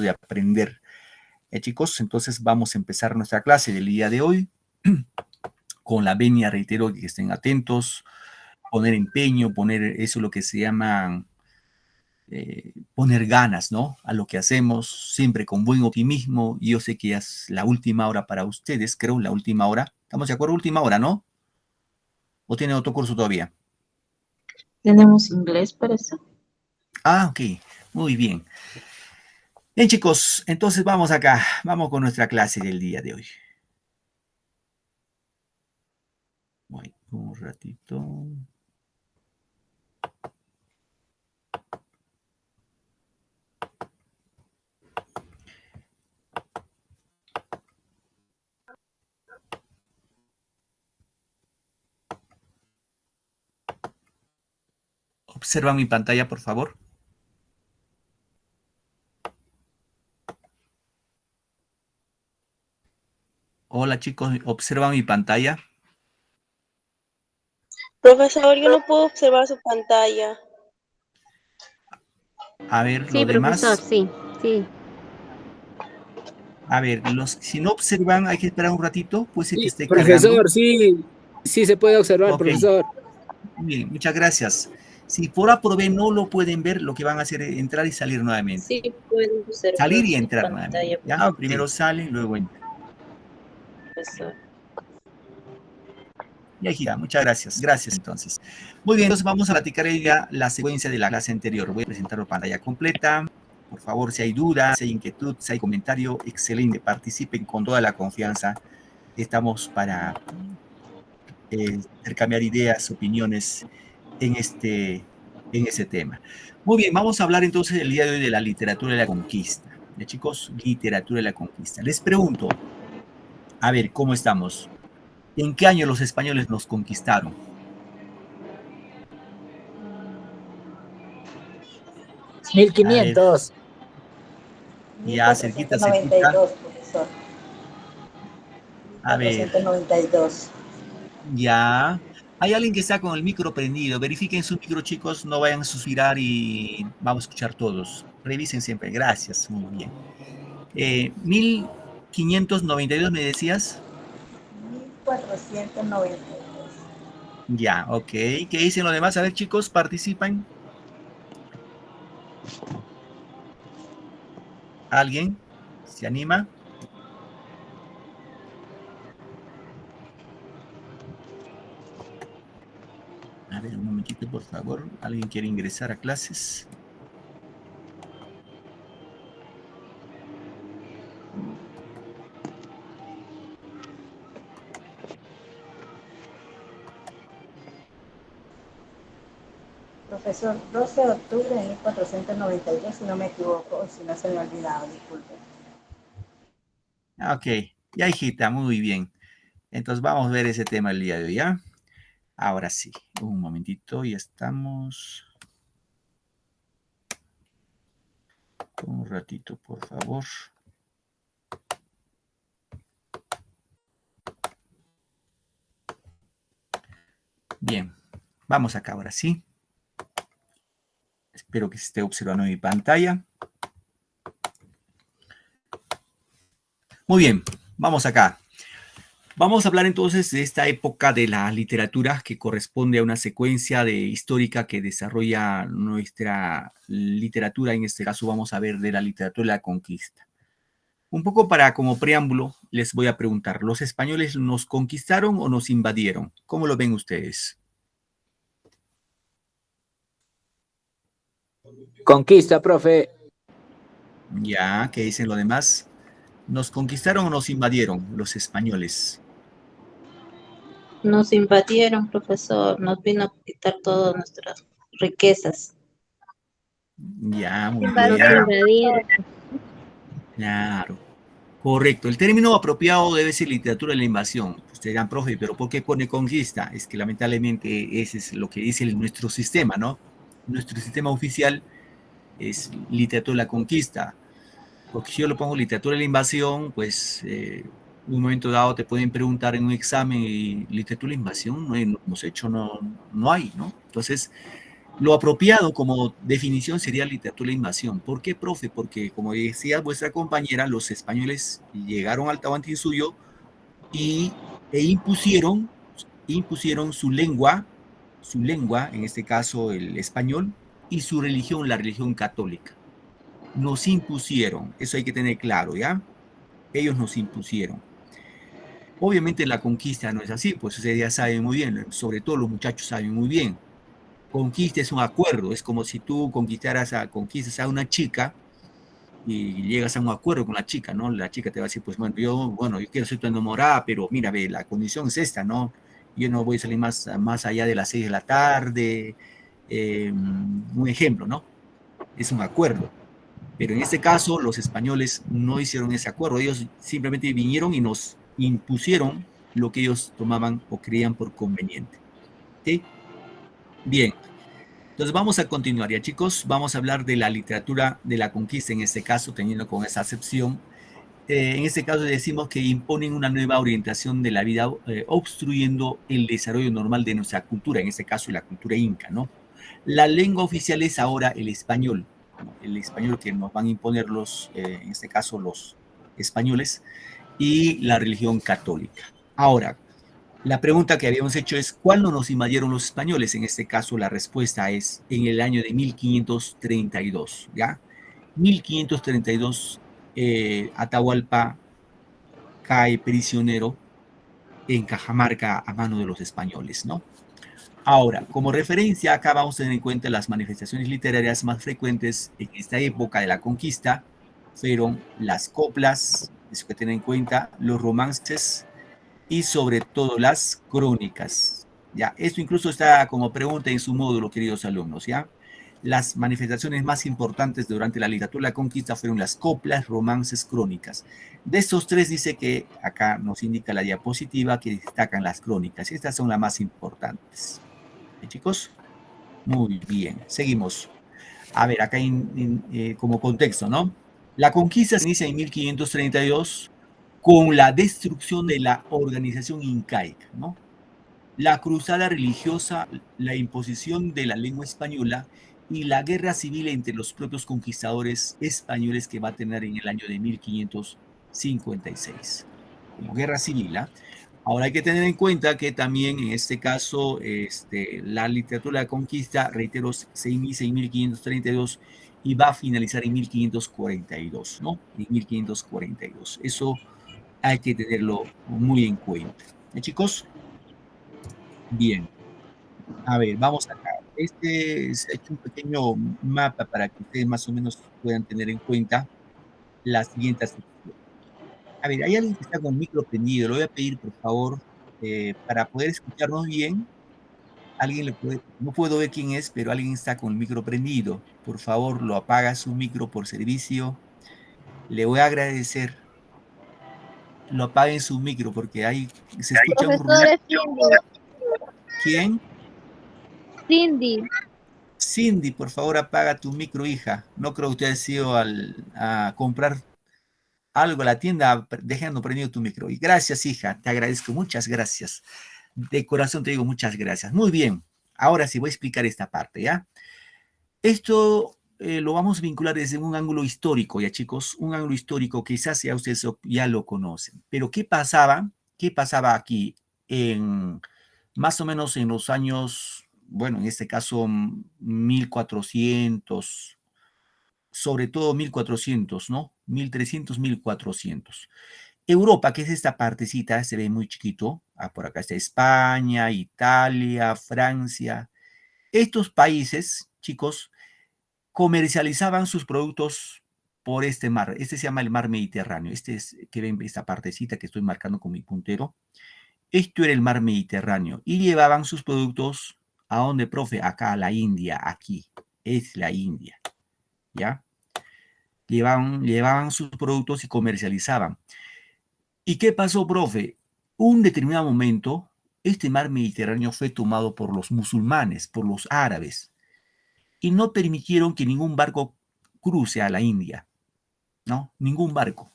de aprender. Chicos, entonces vamos a empezar nuestra clase del día de hoy. Con la venia, reitero que estén atentos, poner empeño, poner eso lo que se llama poner ganas, ¿no? A lo que hacemos, siempre con buen optimismo. Yo sé que ya es la última hora para ustedes, creo, la última hora. ¿Estamos de acuerdo? Última hora, ¿no? ¿O tienen otro curso todavía? ¿Tenemos inglés para eso? Ah, ok, muy bien. Bien, chicos, entonces vamos acá, vamos con nuestra clase del día de hoy. Voy un ratito. Observa mi pantalla, por favor. Hola, chicos, observa mi pantalla. Profesor, yo no puedo observar su pantalla. A ver, Sí, lo profesor, demás. sí, sí. A ver, si no observan, hay que esperar un ratito, puede ser que Sí, esté cargando. profesor, sí, sí se puede observar, Ok, profesor. bien, muchas gracias. Si por A por B no lo pueden ver, lo que van a hacer es entrar y salir nuevamente. Sí, puedo observar Salir y su entrar nuevamente, pantalla, ¿ya? Ok. Primero salen, luego entran. profesor. Y ahí gira, muchas gracias. Gracias, entonces. Muy bien, entonces vamos a platicar ya la secuencia de la clase anterior. Voy a presentar la pantalla completa. Por favor, si hay dudas, si hay inquietud, si hay comentario, excelente. Participen con toda la confianza. Estamos para intercambiar ideas, opiniones en ese tema. Muy bien, vamos a hablar entonces el día de hoy de la literatura de la conquista. ¿Ya, chicos? Literatura de la conquista. Les pregunto, a ver, ¿cómo estamos? ¿En qué año los españoles nos conquistaron? 1500. A ver, ya cerquita, cerquita. 1492, profesor. A ver, 492. ya. Hay alguien que está con el micro prendido. Verifiquen su micro, chicos. No vayan a suspirar y vamos a escuchar todos. Revisen siempre. Gracias. Muy bien. 1592 me decías. 1492. Ya, ok. ¿Qué dicen los demás? A ver, chicos, participan. ¿Alguien se anima? A ver, un momentito, por favor. ¿Alguien quiere ingresar a clases? Profesor, 12 de octubre de 1492, si no me equivoco, si no se me ha olvidado, disculpe. Ok, ya, hijita, muy bien. Entonces vamos a ver ese tema el día de hoy, ¿ya? Ahora sí, un momentito, ya estamos. Un ratito, por favor. Bien, vamos acá ahora sí. Espero que se esté observando mi pantalla. Muy bien, vamos acá. Vamos a hablar entonces de esta época de la literatura que corresponde a una secuencia histórica que desarrolla nuestra literatura. En este caso vamos a ver de la literatura de la conquista. Un poco para como preámbulo les voy a preguntar, ¿los españoles nos conquistaron o nos invadieron? ¿Cómo lo ven ustedes? Conquista, profe. Ya, ¿qué dicen los demás? ¿Nos conquistaron o nos invadieron los españoles? Nos invadieron, profesor. Nos vino a quitar todas nuestras riquezas. Ya, muy Nos bien. invadieron. Claro. Correcto. El término apropiado debe ser literatura de la invasión. Ustedes dirán, profe, pero ¿por qué pone conquista? Es que lamentablemente ese es lo que dice nuestro sistema, ¿no? Nuestro sistema oficial es literatura de la conquista. Porque si yo lo pongo literatura de la invasión, pues en un momento dado te pueden preguntar en un examen y literatura de la invasión no hemos hecho, no hay, ¿no? Entonces, Lo apropiado como definición sería literatura de invasión. ¿Por qué, profe? Porque, como decía vuestra compañera, los españoles llegaron al Tahuantinsuyo e impusieron su lengua, en este caso el español, y su religión, la religión católica. Nos impusieron, eso hay que tener claro, ¿ya? Ellos nos impusieron. Obviamente la conquista no es así, pues ustedes ya saben muy bien, sobre todo los muchachos saben muy bien. Conquista es un acuerdo, es como si tú conquistas a una chica y llegas a un acuerdo con la chica, ¿no? La chica te va a decir, pues yo quiero ser tu enamorada, pero mira, ve, la condición es esta, ¿no? Yo no voy a salir más allá de las 6 de la tarde, un ejemplo, ¿no? Es un acuerdo. Pero en este caso, los españoles no hicieron ese acuerdo, ellos simplemente vinieron y nos impusieron lo que ellos tomaban o creían por conveniente. ¿Sí? Bien. Entonces vamos a continuar ya, chicos. Vamos a hablar de la literatura de la conquista, en este caso, teniendo con esa acepción. En este caso decimos que imponen una nueva orientación de la vida, obstruyendo el desarrollo normal de nuestra cultura, en este caso la cultura inca, ¿no? La lengua oficial es ahora el español, ¿no? El español que nos van a imponer en este caso los españoles, y la religión católica. Ahora, la pregunta que habíamos hecho es, ¿cuándo nos invadieron los españoles? En este caso, la respuesta es en el año de 1532, ¿ya? 1532, Atahualpa cae prisionero en Cajamarca a mano de los españoles, ¿no? Ahora, como referencia, acá vamos a tener en cuenta las manifestaciones literarias más frecuentes en esta época de la conquista fueron las coplas, eso que tener en cuenta, los romances, y sobre todo las crónicas. ¿Ya? Esto incluso está como pregunta en su módulo, queridos alumnos. ¿Ya? Las manifestaciones más importantes durante la literatura de la conquista fueron las coplas, romances, crónicas. De estos tres dice que acá nos indica la diapositiva que destacan las crónicas. Estas son las más importantes. ¿Sí, chicos? Muy bien. Seguimos. A ver, acá como contexto, ¿no? La conquista se inicia en 1532 con la destrucción de la organización incaica, ¿no? La cruzada religiosa, la imposición de la lengua española y la guerra civil entre los propios conquistadores españoles que va a tener en el año de 1556. Como guerra civil, ¿eh? Ahora hay que tener en cuenta que también en este caso la literatura de la conquista, reitero, se inicia en 1532 y va a finalizar en 1542, ¿no? En 1542. Eso hay que tenerlo muy en cuenta. Chicos? Bien. A ver, vamos acá. Se ha hecho un pequeño mapa para que ustedes más o menos puedan tener en cuenta la siguiente sección. A ver, hay alguien que está con el micro prendido. Le voy a pedir, por favor, para poder escucharnos bien, no puedo ver quién es, pero alguien está con el micro prendido. Por favor, lo apaga su micro por servicio. Le voy a agradecer. Lo apaguen su micro porque se escucha un ruido. Profesora Cindy. ¿Quién? Cindy. Cindy, por favor, apaga tu micro, hija. No creo que usted haya ido a comprar algo a la tienda dejando prendido tu micro. Y gracias, hija, te agradezco, muchas gracias. De corazón te digo muchas gracias. Muy bien, ahora sí voy a explicar esta parte, ¿ya? Esto lo vamos a vincular desde un ángulo histórico, ya chicos, un ángulo histórico que quizás ya ustedes ya lo conocen. Pero ¿qué pasaba? ¿Qué pasaba aquí más o menos en los años, bueno, en este caso 1400, sobre todo 1400, ¿no? 1300, 1400. Europa, que es esta partecita, se ve muy chiquito. Por acá está España, Italia, Francia. Estos países, chicos, comercializaban sus productos por este mar. Este se llama el mar Mediterráneo. Este es, que ven esta partecita que estoy marcando con mi puntero. Esto era el mar Mediterráneo. Y llevaban sus productos, ¿a dónde, profe? Acá, a la India, aquí. Es la India. ¿Ya? Llevaban sus productos y comercializaban. ¿Y qué pasó, profe? Un determinado momento, este mar Mediterráneo fue tomado por los musulmanes, por los árabes, y no permitieron que ningún barco cruce a la India, ¿no? Ningún barco.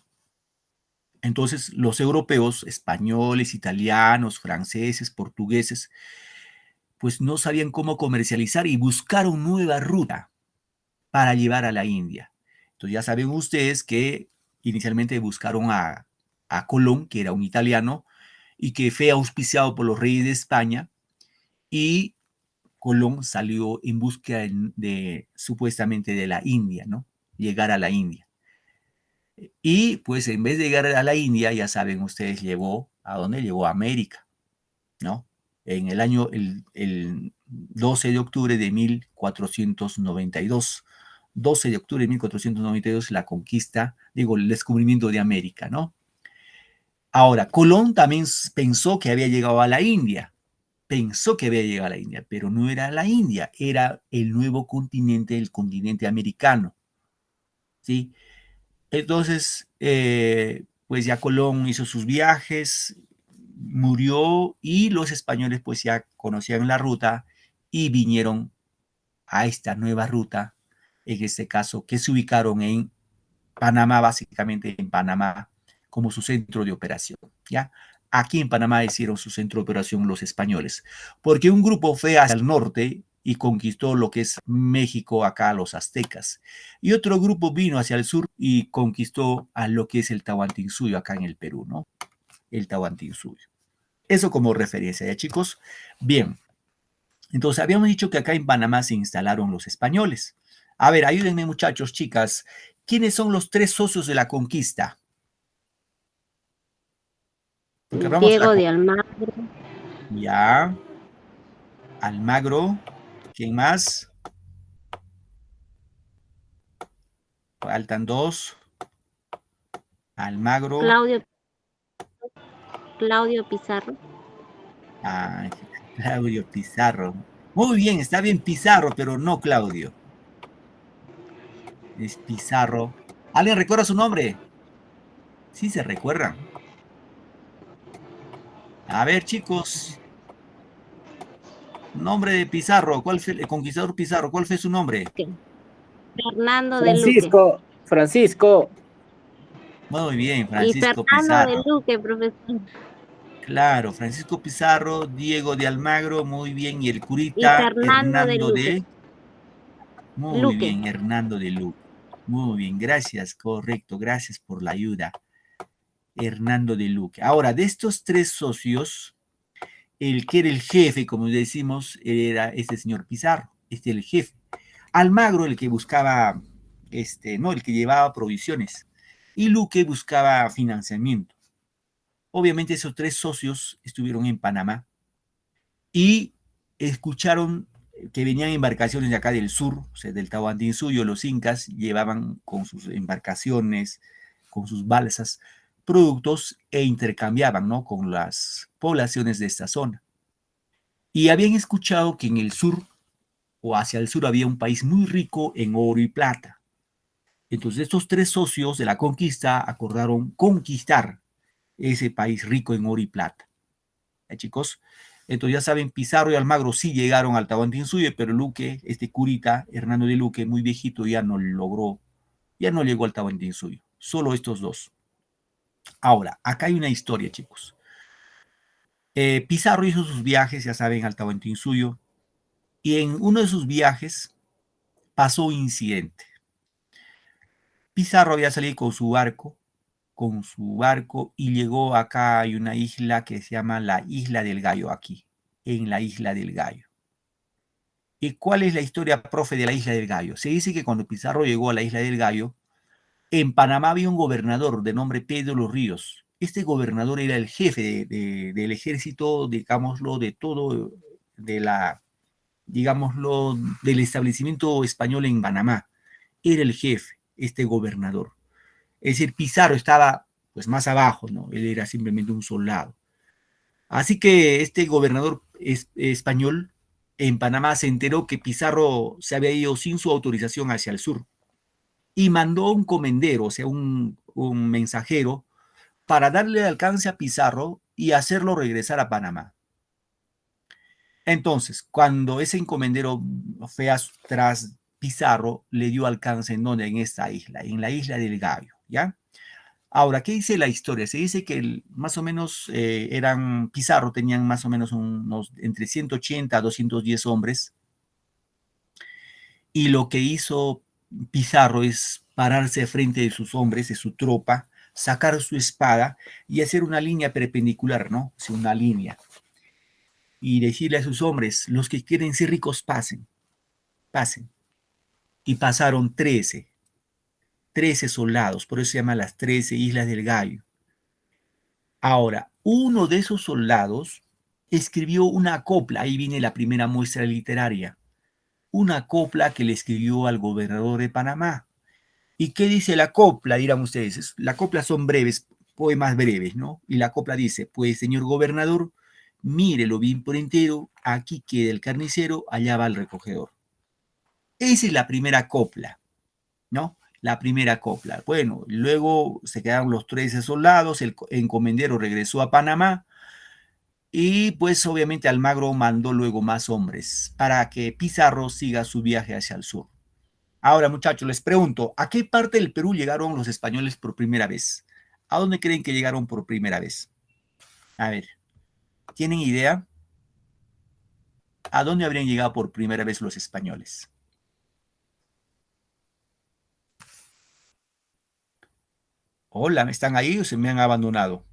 Entonces, los europeos, españoles, italianos, franceses, portugueses, pues no sabían cómo comercializar y buscaron nueva ruta para llevar a la India. Entonces ya saben ustedes que inicialmente buscaron a Colón, que era un italiano, y que fue auspiciado por los reyes de España, y Colón salió en búsqueda supuestamente de la India, ¿no? Llegar a la India. Y pues en vez de llegar a la India, ya saben ustedes, llegó a dónde llegó, a América, ¿no? En el año, el 12 de octubre de 1492. 12 de octubre de 1492, la conquista, digo, el descubrimiento de América, ¿no? Ahora, Colón también pensó que había llegado a la India, pero no era la India, era el nuevo continente, el continente americano, ¿sí? Entonces, pues ya Colón hizo sus viajes, murió, y los españoles pues ya conocían la ruta y vinieron a esta nueva ruta, en este caso, que se ubicaron en Panamá, básicamente en Panamá, como su centro de operación, ¿ya? Aquí en Panamá hicieron su centro de operación los españoles, porque un grupo fue hacia el norte y conquistó lo que es México, acá los aztecas, y otro grupo vino hacia el sur y conquistó a lo que es el Tahuantinsuyo, acá en el Perú, ¿no? El Tahuantinsuyo. Eso como referencia, ¿ya, chicos? Bien, entonces habíamos dicho que acá en Panamá se instalaron los españoles. A ver, ayúdenme muchachos, chicas. ¿Quiénes son los 3 socios de la conquista? Porque hablamos Diego de Almagro, ya, Almagro, ¿quién más? Faltan 2. Almagro, Claudio Pizarro. Claudio Pizarro. Muy bien, está bien Pizarro, pero no Claudio. Es Pizarro. ¿Alguien recuerda su nombre? Sí, se recuerdan. A ver, chicos. Nombre de Pizarro, ¿cuál fue el conquistador Pizarro? ¿Cuál fue su nombre? Fernando de Luque. Francisco. Muy bien, Y Francisco Fernando de Pizarro. Luque, profesor. Claro, Francisco Pizarro, Diego de Almagro, muy bien, y el Y curita Fernando de Hernando Luque. muy Luque. bien, Hernando de Luque. Muy bien, gracias, correcto, gracias por la ayuda, Hernando de Luque. Ahora, de estos 3 socios, el que era el jefe, como decimos, era este señor Pizarro, este era el jefe. Almagro, el que buscaba, no, el que llevaba provisiones, y Luque buscaba financiamiento. Obviamente esos 3 socios estuvieron en Panamá y escucharon que venían embarcaciones de acá del sur, o sea, del Tahuantinsuyo. Los incas llevaban con sus embarcaciones, con sus balsas, productos, e intercambiaban, ¿no?, con las poblaciones de esta zona. Y habían escuchado que en el sur, o hacia el sur, había un país muy rico en oro y plata. Entonces estos 3 socios de la conquista acordaron conquistar ese país rico en oro y plata. ¿Ya, chicos? Entonces ya saben, Pizarro y Almagro sí llegaron al Tahuantinsuyo, pero Luque, este curita, Hernando de Luque, muy viejito, ya no logró, ya no llegó al Tahuantinsuyo. Solo estos 2. Ahora, acá hay una historia, chicos. Pizarro hizo sus viajes, ya saben, al Tahuantinsuyo, y en uno de sus viajes pasó un incidente. Pizarro había salido con su barco, y llegó acá. Hay una isla que se llama la Isla del Gallo, aquí, en la Isla del Gallo. ¿Y cuál es la historia, profe, de la Isla del Gallo? Se dice que cuando Pizarro llegó a la Isla del Gallo, en Panamá había un gobernador de nombre Pedro Los Ríos. Este gobernador era el jefe del ejército, digámoslo, de todo, digámoslo, del establecimiento español en Panamá. Era el jefe, este gobernador. Es decir, Pizarro estaba pues más abajo, ¿no? Él era simplemente un soldado. Así que este gobernador español en Panamá se enteró que Pizarro se había ido sin su autorización hacia el sur, y mandó un comendero, o sea, un mensajero, para darle alcance a Pizarro y hacerlo regresar a Panamá. Entonces, cuando ese encomendero fue tras Pizarro, le dio alcance en donde, en esta isla, en la Isla del Gallo, ¿ya? Ahora, ¿qué dice la historia? Se dice que más o menos Pizarro tenían más o menos unos entre 180 a 210 hombres, y lo que hizo Pizarro es pararse frente de sus hombres, de su tropa, sacar su espada y hacer una línea perpendicular, ¿no? O sea, una línea. Y decirle a sus hombres, los que quieren ser ricos, pasen, pasen. Y pasaron 13 soldados, por eso se llama las 13 Islas del Gallo. Ahora, uno de esos soldados escribió una copla, ahí viene la primera muestra literaria, una copla que le escribió al gobernador de Panamá. ¿Y qué dice la copla? Dirán ustedes, la copla son breves, poemas breves, ¿no? Y la copla dice, pues señor gobernador, mírelo bien por entero, aquí queda el carnicero, allá va el recogedor. Esa es la primera copla, ¿no? La primera copla. Bueno, luego se quedaron los 13 soldados, el encomendero regresó a Panamá y pues obviamente Almagro mandó luego más hombres para que Pizarro siga su viaje hacia el sur. Ahora, muchachos, les pregunto, ¿a qué parte del Perú llegaron los españoles por primera vez? ¿A dónde creen que llegaron por primera vez? A ver, ¿tienen idea? ¿A dónde habrían llegado por primera vez los españoles? Hola, ¿están ahí o se me han abandonado?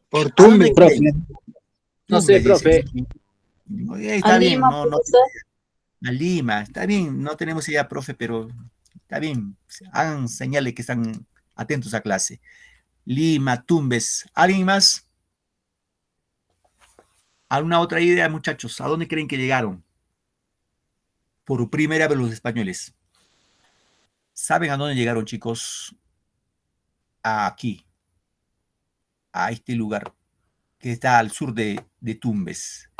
Por ¿A dónde Tumbes. creen? No sé, Tumbes, dice. profe. Está A bien, Lima, no, profesor. a Lima, está bien, no tenemos idea, profe, pero está bien, hagan señales que están atentos a clase. Lima, Tumbes, ¿alguien más? ¿Alguna otra idea, muchachos? ¿A dónde creen que llegaron por primera vez los españoles? ¿Saben a dónde llegaron, chicos? Aquí, a este lugar que está al sur de Tumbes.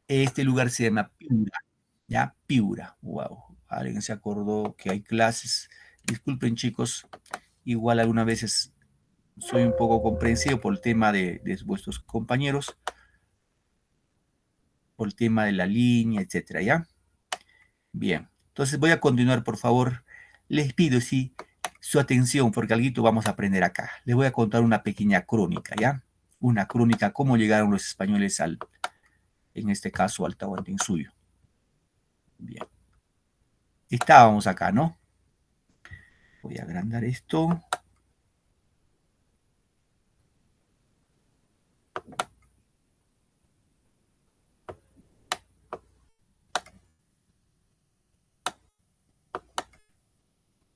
Este lugar se llama Piura, ¿ya? Piura, wow. Alguien se acordó que hay clases. Disculpen, chicos, igual algunas veces soy un poco comprensivo por el tema de vuestros compañeros, por el tema de la línea, etcétera, ¿ya? Bien, entonces voy a continuar, por favor. Les pido, sí, su atención, porque algo vamos a aprender acá. Les voy a contar una pequeña crónica, ¿ya? Una crónica, cómo llegaron los españoles en este caso, al Tahuantinsuyo. Bien. Estábamos acá, ¿no? Voy a agrandar esto.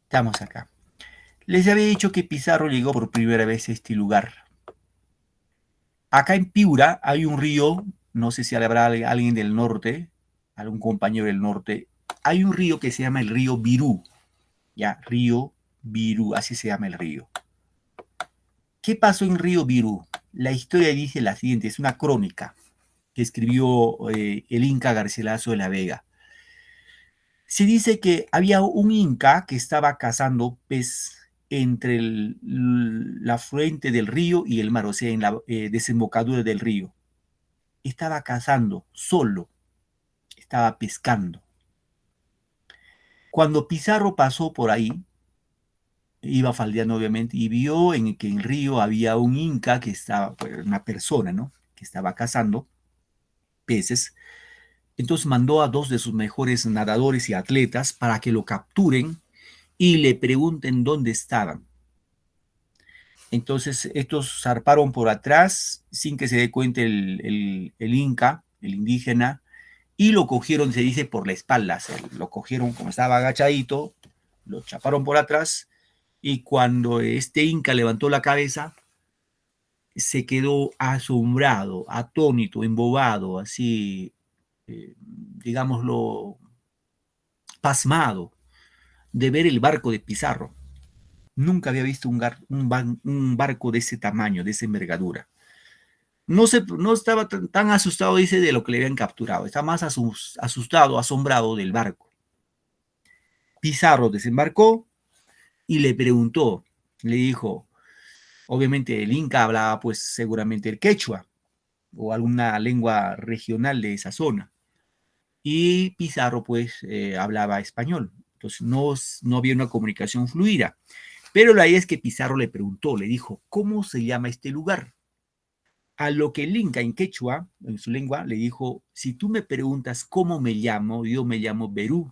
Estamos acá. Les había dicho que Pizarro llegó por primera vez a este lugar. Acá en Piura hay un río, no sé si habrá alguien del norte, algún compañero del norte, hay un río que se llama el río Virú, ya, río Virú, así se llama el río. ¿Qué pasó en río Virú? La historia dice la siguiente, es una crónica que escribió el Inca Garcilaso de la Vega. Se dice que había un inca que estaba cazando pez entre la fuente del río y el mar, o sea, en la desembocadura del río. Estaba cazando solo, estaba pescando. Cuando Pizarro pasó por ahí, iba faldeando obviamente, y vio que en el río había un inca que estaba, pues, una persona, ¿no? Que estaba cazando peces. Entonces mandó a dos de sus mejores nadadores y atletas para que lo capturen y le pregunten dónde estaban. Entonces estos zarparon por atrás sin que se dé cuenta el inca, el indígena, y lo cogieron, se dice, por la espalda. Lo cogieron como estaba agachadito, lo chaparon por atrás, y cuando este inca levantó la cabeza, se quedó asombrado, atónito, embobado, así, digámoslo, pasmado de ver el barco de Pizarro. Nunca había visto un barco de ese tamaño, de esa envergadura. No estaba tan asustado, dice, de lo que le habían capturado. Estaba más asustado, asombrado del barco. Pizarro desembarcó y le preguntó, le dijo, obviamente el inca hablaba pues seguramente el quechua o alguna lengua regional de esa zona. y Pizarro pues hablaba español. Entonces no había una comunicación fluida. Pero la idea es que Pizarro le preguntó, le dijo, ¿cómo se llama este lugar? A lo que el Inca en quechua, en su lengua, le dijo, si tú me preguntas cómo me llamo, yo me llamo Berú.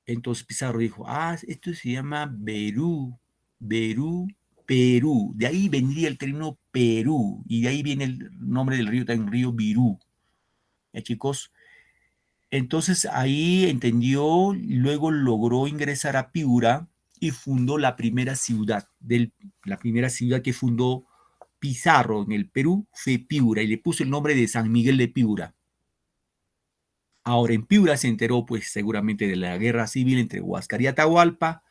Entonces Pizarro dijo, esto se llama Berú, Berú, Perú. De ahí vendría el término Perú, y de ahí viene el nombre del río, también río Virú. ¿Ya, chicos? Entonces ahí entendió, luego logró ingresar a Piura y fundó la primera ciudad, la primera ciudad que fundó Pizarro en el Perú fue Piura, y le puso el nombre de San Miguel de Piura. Ahora en Piura se enteró pues seguramente de la guerra civil entre Huáscar y Atahualpa,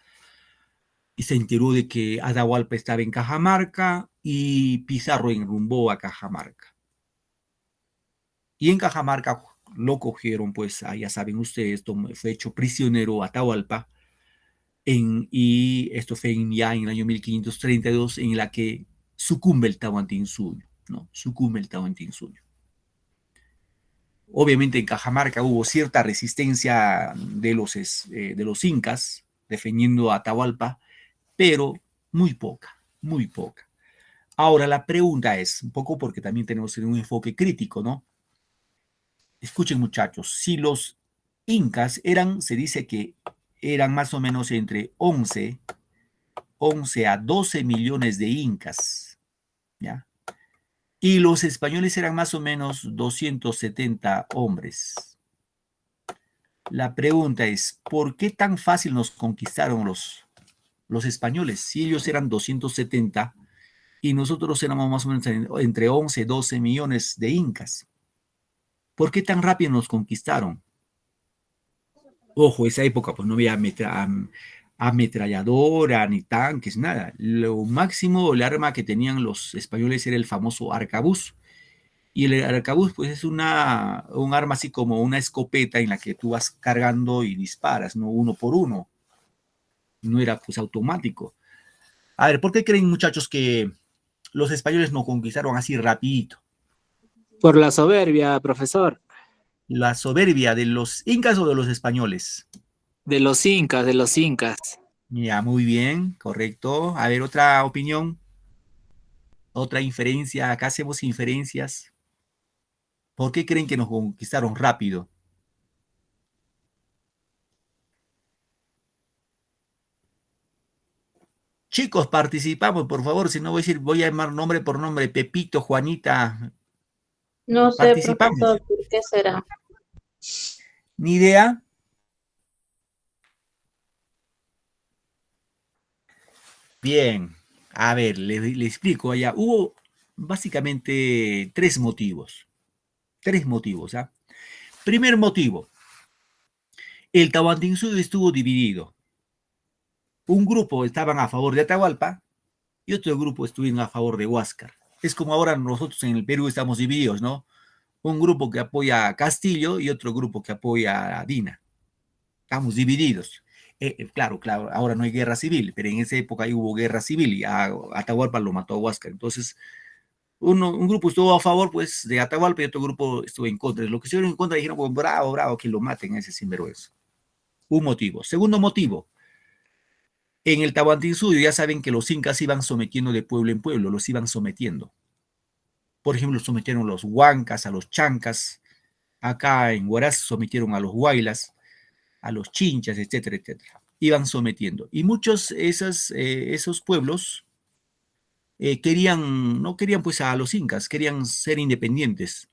y se enteró de que Atahualpa estaba en Cajamarca y Pizarro enrumbó a Cajamarca. Y en Cajamarca lo cogieron, pues ya saben ustedes, fue hecho prisionero Atahualpa, y esto fue ya en el año 1532, en la que sucumbe el Tahuantinsuyo, ¿no? Sucumbe el Tahuantinsuyo. Obviamente en Cajamarca hubo cierta resistencia de los incas defendiendo a Atahualpa, pero muy poca, muy poca. Ahora la pregunta es, un poco porque también tenemos un enfoque crítico, ¿no? Escuchen muchachos, si los incas se dice que eran más o menos entre 11 a 12 millones de incas, ¿ya? Y los españoles eran más o menos 270 hombres. La pregunta es, ¿por qué tan fácil nos conquistaron los españoles? Si ellos eran 270 y nosotros éramos más o menos entre 11 y 12 millones de incas. ¿Por qué tan rápido nos conquistaron? Ojo, esa época pues no había ametralladora ni tanques, nada. Lo máximo, el arma que tenían los españoles era el famoso arcabuz. Y el arcabuz pues es un arma así como una escopeta en la que tú vas cargando y disparas, ¿no? Uno por uno. No era pues automático. A ver, ¿por qué creen muchachos que los españoles nos conquistaron así rapidito? Por la soberbia, profesor. ¿La soberbia de los incas o de los españoles? De los incas, de los incas. Ya, muy bien, correcto. A ver, otra opinión, otra inferencia. Acá hacemos inferencias. ¿Por qué creen que nos conquistaron rápido? Chicos, participamos, por favor, si no voy a llamar nombre por nombre, Pepito, Juanita. No sé, Participamos. profesor, ¿por qué será? ¿Ni idea? Bien, a ver, le explico allá. Hubo básicamente tres motivos. Tres motivos, ¿ah? Primer motivo, el Tahuantinsuyo estuvo dividido. Un grupo estaban a favor de Atahualpa y otro grupo estuvieron a favor de Huáscar. Es como ahora nosotros en el Perú estamos divididos, ¿no? Un grupo que apoya a Castillo y otro grupo que apoya a Dina. Estamos divididos. Claro, ahora no hay guerra civil, pero en esa época hubo guerra civil y a Atahualpa lo mató a Huáscar. Entonces, un grupo estuvo a favor pues de Atahualpa y otro grupo estuvo en contra. Los que estuvieron en contra dijeron, pues, bravo, bravo, que lo maten a ese sinvergüenza. Un motivo. Segundo motivo, en el Tahuantinsuyo ya saben que los incas iban sometiendo de pueblo en pueblo, los iban sometiendo. Por ejemplo, sometieron a los huancas, a los chancas. Acá en Huaraz sometieron a los huaylas, a los chinchas, etcétera, etcétera. Iban sometiendo. Y muchos esos pueblos no querían pues a los incas, querían ser independientes.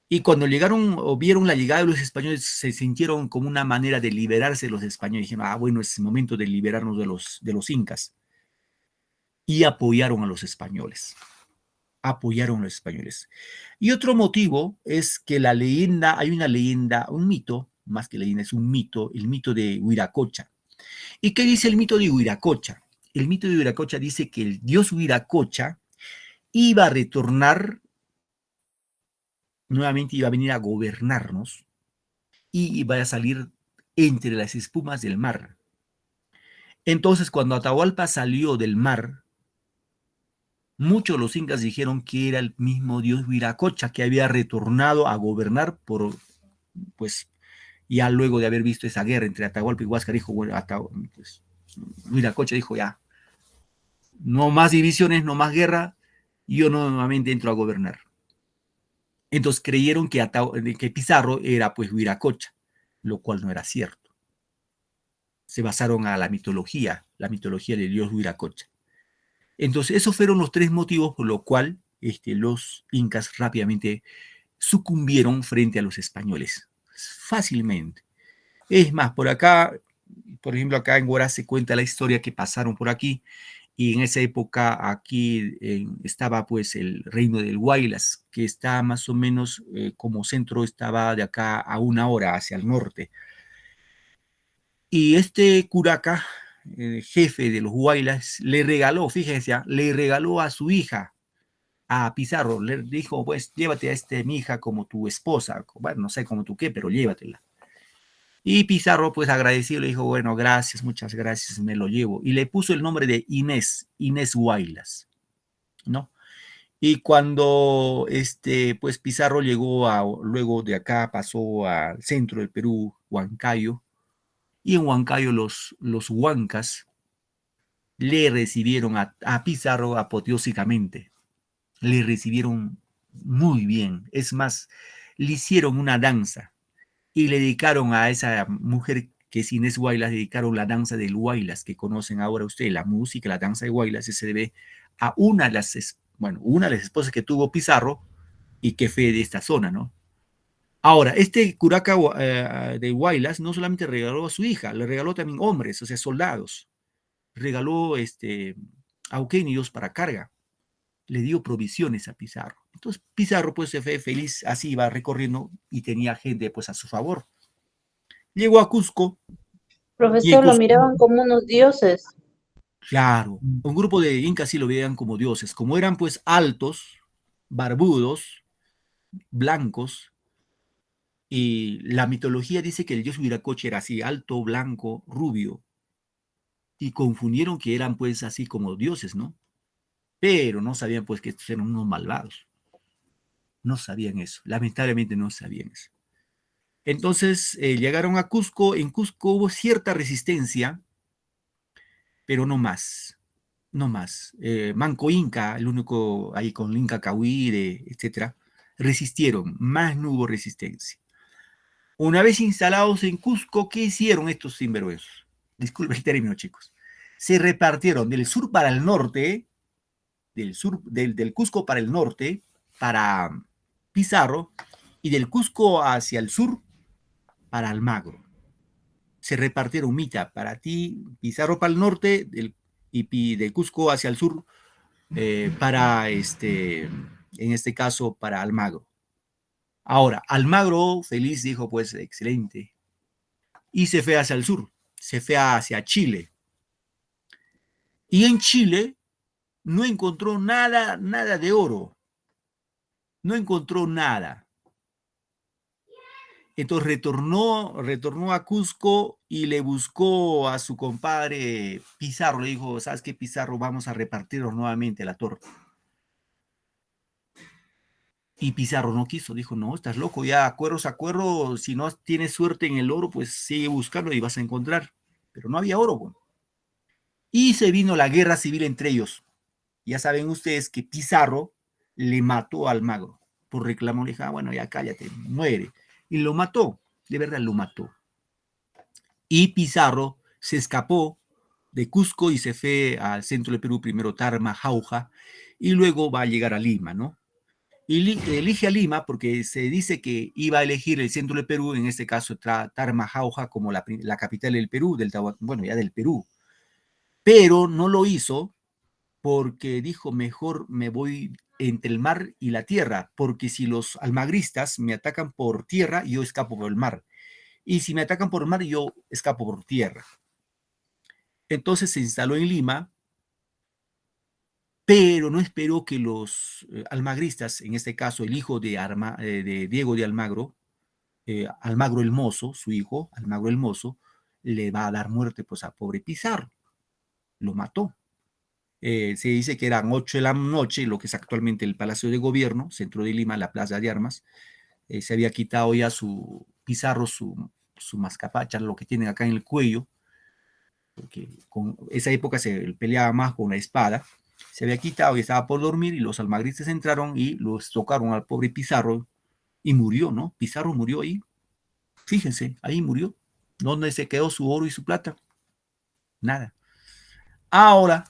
Y cuando llegaron o vieron la llegada de los españoles, se sintieron como una manera de liberarse de los españoles. Dijeron, bueno, es el momento de liberarnos de los incas. Y apoyaron a los españoles. Apoyaron a los españoles. Y otro motivo es que hay una leyenda, un mito, más que leyenda, es un mito, el mito de Huiracocha. ¿Y qué dice el mito de Huiracocha? El mito de Huiracocha dice que el dios Huiracocha iba a retornar, nuevamente iba a venir a gobernarnos y iba a salir entre las espumas del mar. Entonces, cuando Atahualpa salió del mar, Muchos de los incas dijeron que era el mismo dios Viracocha que había retornado a gobernar pues, ya luego de haber visto esa guerra entre Atahualpa y Huáscar, dijo, bueno, pues, Viracocha dijo, ya, no más divisiones, no más guerra, yo nuevamente entro a gobernar. Entonces creyeron que Pizarro era pues Viracocha, lo cual no era cierto. Se basaron a la mitología del dios Viracocha. Entonces esos fueron los tres motivos por los cuales los incas rápidamente sucumbieron frente a los españoles, fácilmente. Es más, por acá, por ejemplo, acá en Huaraz se cuenta la historia que pasaron por aquí, y en esa época aquí estaba pues el reino del Huaylas, que está más o menos como centro, estaba de acá a 1 hora hacia el norte. Y este curaca, jefe de los Huaylas, le regaló, fíjense, le regaló a su hija, a Pizarro, le dijo, pues llévate a mi hija como tu esposa, bueno, no sé como tú qué, pero llévatela. Y Pizarro, pues agradecido, le dijo, bueno, gracias, muchas gracias, me lo llevo. Y le puso el nombre de Inés Huaylas, ¿no? Y cuando pues Pizarro llegó luego de acá, pasó al centro del Perú, Huancayo, y en Huancayo los huancas le recibieron a Pizarro apoteósicamente, le recibieron muy bien, es más, le hicieron una danza y le dedicaron a esa mujer que es Inés Huaylas, dedicaron la danza del Huaylas, que conocen ahora ustedes, la música, la danza de Huaylas, se debe a una de las esposas que tuvo Pizarro y que fue de esta zona, ¿no? Ahora, este curaca de Huaylas no solamente regaló a su hija, le regaló también hombres, o sea, soldados, regaló auquenios para carga, le dio provisiones a Pizarro. Entonces Pizarro pues se fue feliz, así iba recorriendo y tenía gente pues a su favor. Llegó a Cusco. Profesor, lo miraban como unos dioses. Claro, un grupo de incas sí lo veían como dioses, como eran pues altos, barbudos, blancos, y la mitología dice que el dios Viracocha era así, alto, blanco, rubio, y confundieron que eran pues así como dioses, ¿no? Pero no sabían pues que estos eran unos malvados. No sabían eso, lamentablemente no sabían eso. Entonces llegaron a Cusco, en Cusco hubo cierta resistencia, pero no más, no más. Manco Inca, el único ahí con Inca Cahuire, etcétera, resistieron, más no hubo resistencia. Una vez instalados en Cusco, ¿qué hicieron estos sinvergüenzos? Disculpen el término, chicos. Se repartieron del sur para el norte, del Cusco para el norte, para Pizarro, y del Cusco hacia el sur, para Almagro. Se repartieron Mita para ti, Pizarro para el norte, y del Cusco hacia el sur, para en este caso, para Almagro. Ahora, Almagro, feliz, dijo, pues, excelente. Y se fue hacia el sur, se fue hacia Chile. Y en Chile no encontró nada de oro. No encontró nada. Entonces retornó a Cusco y le buscó a su compadre Pizarro. Le dijo, ¿sabes qué, Pizarro? Vamos a repartirnos nuevamente la torta. Y Pizarro no quiso, dijo, no, estás loco, ya acuerdos, si no tienes suerte en el oro, pues sigue buscando y vas a encontrar. Pero no había oro, bueno. Y se vino la guerra civil entre ellos. Ya saben ustedes que Pizarro le mató a Almagro por reclamo. Le dijo, bueno, ya cállate, muere. Y lo mató, de verdad lo mató. Y Pizarro se escapó de Cusco y se fue al centro del Perú, primero Tarma, Jauja, y luego va a llegar a Lima, ¿no? Y elige a Lima porque se dice que iba a elegir el centro del Perú, en este caso Tarma, Jauja, como la capital del Perú, ya del Perú. Pero no lo hizo porque dijo, mejor me voy entre el mar y la tierra, porque si los almagristas me atacan por tierra, yo escapo por el mar. Y si me atacan por el mar, yo escapo por tierra. Entonces se instaló en Lima, pero no esperó que los almagristas, en este caso el hijo de Diego de Almagro, Almagro el Mozo, su hijo, Almagro el Mozo, le va a dar muerte pues a pobre Pizarro. Lo mató. Se dice que eran 8 de la noche, lo que es actualmente el Palacio de Gobierno, centro de Lima, la Plaza de Armas. Se había quitado ya su Pizarro, su mascapacha, lo que tienen acá en el cuello, porque con esa época se peleaba más con la espada. Se había quitado y estaba por dormir y los almagristas entraron y los tocaron al pobre Pizarro y murió, ¿no? Pizarro murió ahí. Fíjense, ahí murió. ¿Dónde se quedó su oro y su plata? Nada. Ahora,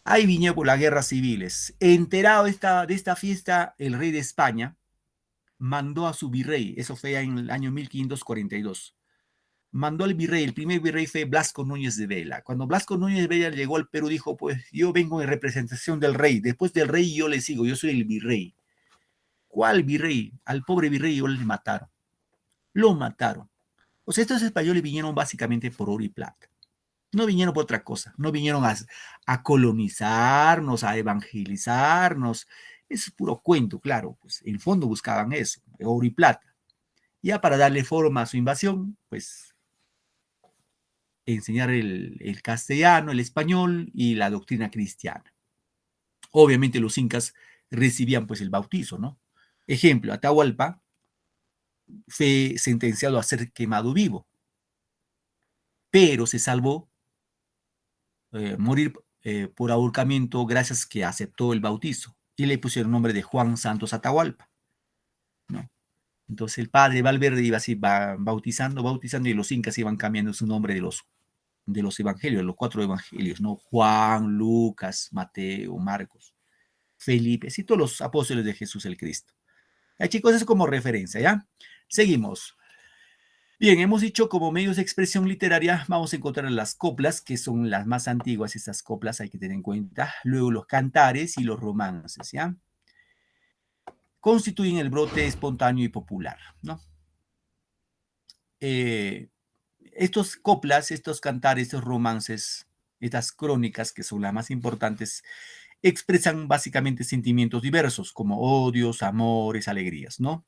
ahí vinieron por las guerras civiles. Enterado de esta fiesta, el rey de España mandó a su virrey, eso fue en el año 1542, mandó al virrey, el primer virrey fue Blasco Núñez de Vela. Cuando Blasco Núñez de Vela llegó al Perú, dijo, pues yo vengo en representación del rey, después del rey yo le sigo, yo soy el virrey. ¿Cuál virrey? Al pobre virrey yo le mataron. Lo mataron. O sea, estos españoles vinieron básicamente por oro y plata. No vinieron por otra cosa, no vinieron a colonizarnos, a evangelizarnos. Eso es puro cuento, claro, pues en el fondo buscaban eso, oro y plata. Ya para darle forma a su invasión, pues enseñar el castellano, el español y la doctrina cristiana. Obviamente los incas recibían pues el bautizo, ¿no? Ejemplo, Atahualpa fue sentenciado a ser quemado vivo, pero se salvó morir por ahorcamiento gracias que aceptó el bautizo y le pusieron el nombre de Juan Santos Atahualpa, ¿no? Entonces el padre Valverde iba así bautizando y los incas iban cambiando su nombre de los evangelios, los 4 evangelios, ¿no? Juan, Lucas, Mateo, Marcos, Felipe, y todos los apóstoles de Jesús el Cristo. Ya, chicos, eso como referencia, ¿ya? Seguimos. Bien, hemos dicho como medios de expresión literaria vamos a encontrar las coplas, que son las más antiguas, estas coplas hay que tener en cuenta. Luego los cantares y los romances, ¿ya? Constituyen el brote espontáneo y popular, ¿no? Estos coplas, estos cantares, estos romances, estas crónicas, que son las más importantes, expresan básicamente sentimientos diversos, como odios, amores, alegrías, ¿no?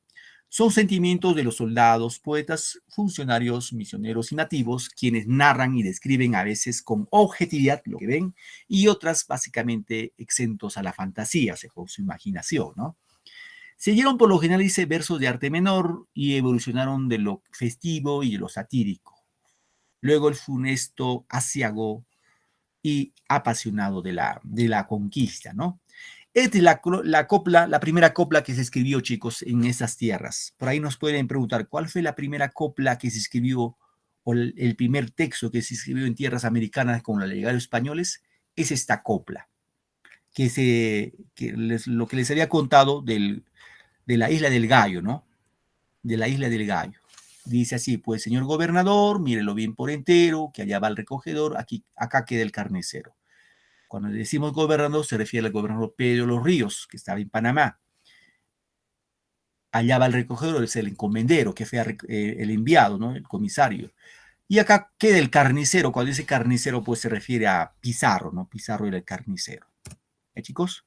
Son sentimientos de los soldados, poetas, funcionarios, misioneros y nativos, quienes narran y describen a veces con objetividad lo que ven y otras básicamente exentos a la fantasía, o sea, con su imaginación, ¿no? Siguieron por lo general, dice, versos de arte menor y evolucionaron de lo festivo y de lo satírico. Luego el funesto, aciago y apasionado de la conquista, ¿no? Esta es la copla, la primera copla que se escribió, chicos, en esas tierras. Por ahí nos pueden preguntar, ¿cuál fue la primera copla que se escribió o el primer texto que se escribió en tierras americanas con la llegada de los españoles? Es esta copla, lo que les había contado de la isla del Gallo, ¿no? De la isla del Gallo. Dice así, pues, señor gobernador, mírelo bien por entero, que allá va el recogedor, acá queda el carnicero. Cuando decimos gobernador, se refiere al gobernador Pedro Los Ríos, que estaba en Panamá. Allá va el recogedor, es el encomendero, que fue el enviado, ¿no? El comisario. Y acá queda el carnicero. Cuando dice carnicero, pues se refiere a Pizarro, ¿no? Pizarro era el carnicero. Chicos?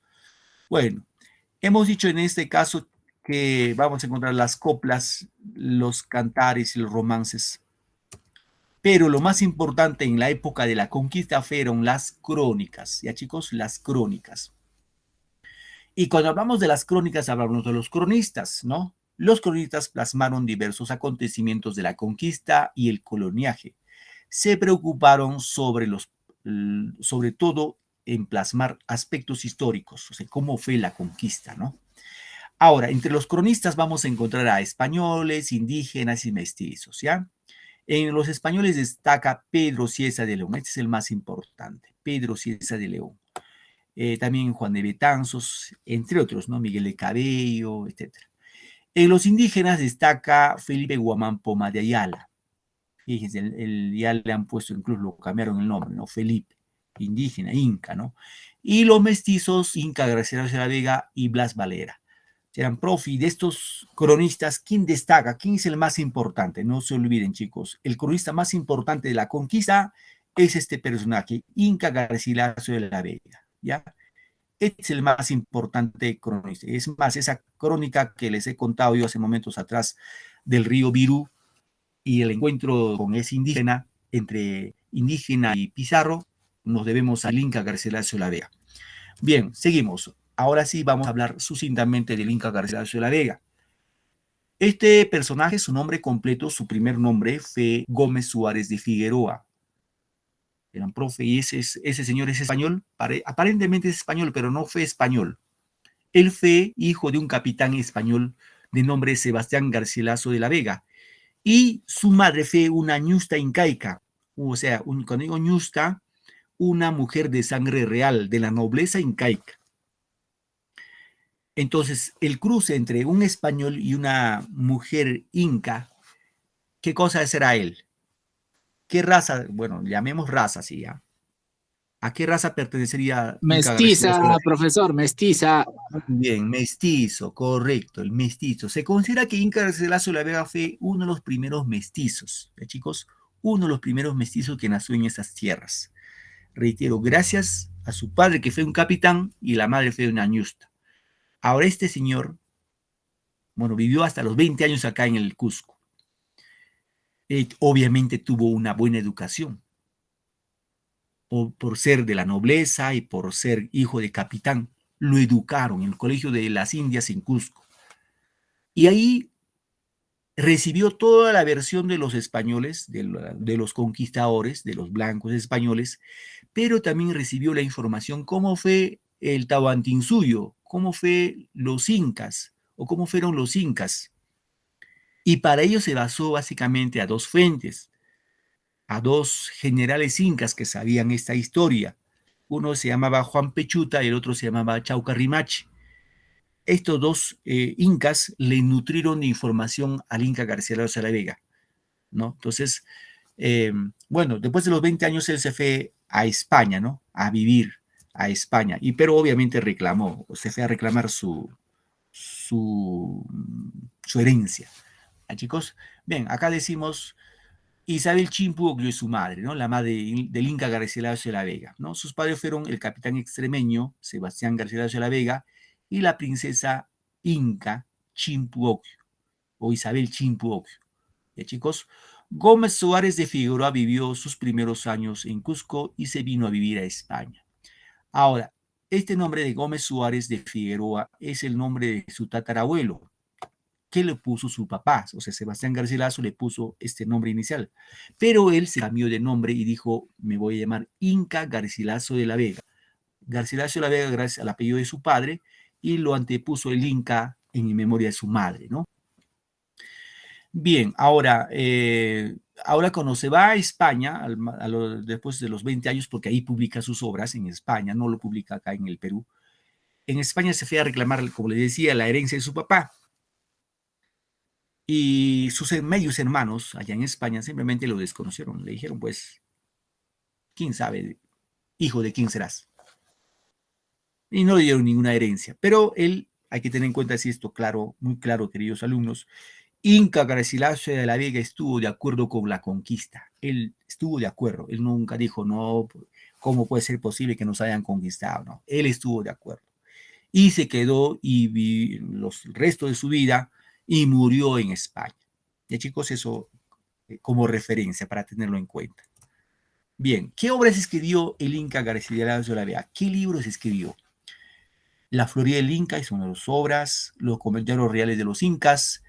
Bueno, hemos dicho en este caso que vamos a encontrar las coplas, los cantares y los romances. Pero lo más importante en la época de la conquista fueron las crónicas. ¿Ya, chicos? Las crónicas. Y cuando hablamos de las crónicas, hablamos de los cronistas, ¿no? Los cronistas plasmaron diversos acontecimientos de la conquista y el coloniaje. Se preocuparon sobre todo en plasmar aspectos históricos, o sea, cómo fue la conquista, ¿no? Ahora, entre los cronistas vamos a encontrar a españoles, indígenas y mestizos, ¿ya? En los españoles destaca Pedro Cieza de León, este es el más importante, Pedro Cieza de León. También Juan de Betanzos, entre otros, ¿no? Miguel de Cabello, etc. En los indígenas destaca Felipe Guamán Poma de Ayala. Fíjense, ya le han puesto, incluso lo cambiaron el nombre, ¿no? Felipe, indígena, inca, ¿no? Y los mestizos, Inca Garcilaso de la Vega y Blas Valera. Eran profi de estos cronistas. ¿Quién destaca? ¿Quién es el más importante? No se olviden, chicos. El cronista más importante de la conquista es este personaje, Inca Garcilaso de la Vega, ¿ya? Este es el más importante cronista. Es más, esa crónica que les he contado yo hace momentos atrás del río Virú y el encuentro con ese indígena, entre indígena y Pizarro, nos debemos al Inca Garcilaso de la Vega. Bien, seguimos. Ahora sí vamos a hablar sucintamente del Inca Garcilaso de la Vega. Este personaje, su nombre completo, su primer nombre fue Gómez Suárez de Figueroa. Eran profe, y ese señor es español, aparentemente es español, pero no fue español. Él fue hijo de un capitán español de nombre Sebastián Garcilaso de la Vega, y su madre fue una ñusta incaica, o sea, cuando digo ñusta, una mujer de sangre real, de la nobleza incaica. Entonces, el cruce entre un español y una mujer inca, ¿qué cosa será él? ¿Qué raza? Bueno, llamemos raza, sí, ¿ya? ¿A qué raza pertenecería Inca Mestiza, Garcilaso? profesor, mestiza. Bien, mestizo, correcto, el mestizo. Se considera que Inca Garcilaso de la Vega fue uno de los primeros mestizos, ¿ya, chicos? Uno de los primeros mestizos que nació en esas tierras. Reitero, gracias a su padre que fue un capitán y la madre fue una ñusta. Ahora este señor, bueno, vivió hasta los 20 años acá en el Cusco. Obviamente tuvo una buena educación, por ser de la nobleza y por ser hijo de capitán. Lo educaron en el Colegio de las Indias en Cusco. Y ahí recibió toda la versión de los españoles, de los conquistadores, de los blancos españoles, pero también recibió la información cómo fue el Tahuantinsuyo, cómo fue los incas, o cómo fueron los incas. Y para ello se basó básicamente a dos fuentes, a dos generales incas que sabían esta historia. Uno se llamaba Juan Pechuta y el otro se llamaba Chaucarrimachi. Estos dos incas le nutrieron de información al Inca Garcilaso de la Vega, ¿no? Entonces, bueno, después de los 20 años él se fue a España, ¿no? A vivir a España, pero obviamente reclamó, se fue a reclamar su herencia. ¿Ah, chicos? Bien, acá decimos Isabel Chimpuoglio es su madre, ¿no? La madre del Inca Garcilaso de la Vega, ¿no? Sus padres fueron el capitán extremeño Sebastián Garcilaso de la Vega y la princesa Inca Chimpuoglio o Isabel Chimpuoglio. ¿Ya, chicos? Gómez Suárez de Figueroa vivió sus primeros años en Cusco y se vino a vivir a España. Ahora, este nombre de Gómez Suárez de Figueroa es el nombre de su tatarabuelo, que le puso su papá, o sea, Sebastián Garcilaso le puso este nombre inicial, pero él se cambió de nombre y dijo, me voy a llamar Inca Garcilaso de la Vega. Garcilaso de la Vega gracias al apellido de su padre y lo antepuso el Inca en memoria de su madre, ¿no? Bien, ahora cuando se va a España, después de los 20 años, porque ahí publica sus obras en España, no lo publica acá en el Perú, en España se fue a reclamar, como le decía, la herencia de su papá. Y sus medios hermanos allá en España simplemente lo desconocieron. Le dijeron, pues, quién sabe, hijo de quién serás. Y no le dieron ninguna herencia. Pero él, hay que tener en cuenta si esto claro, muy claro, queridos alumnos, Inca Garcilaso de la Vega estuvo de acuerdo con la conquista. Él estuvo de acuerdo. Él nunca dijo, no, ¿cómo puede ser posible que nos hayan conquistado? No, él estuvo de acuerdo. Y se quedó y los restos de su vida y murió en España. Ya, chicos, eso como referencia para tenerlo en cuenta. Bien, ¿qué obras escribió el Inca Garcilaso de la Vega? ¿Qué libros escribió? La Florida del Inca es una de sus obras, los comentarios reales de los incas,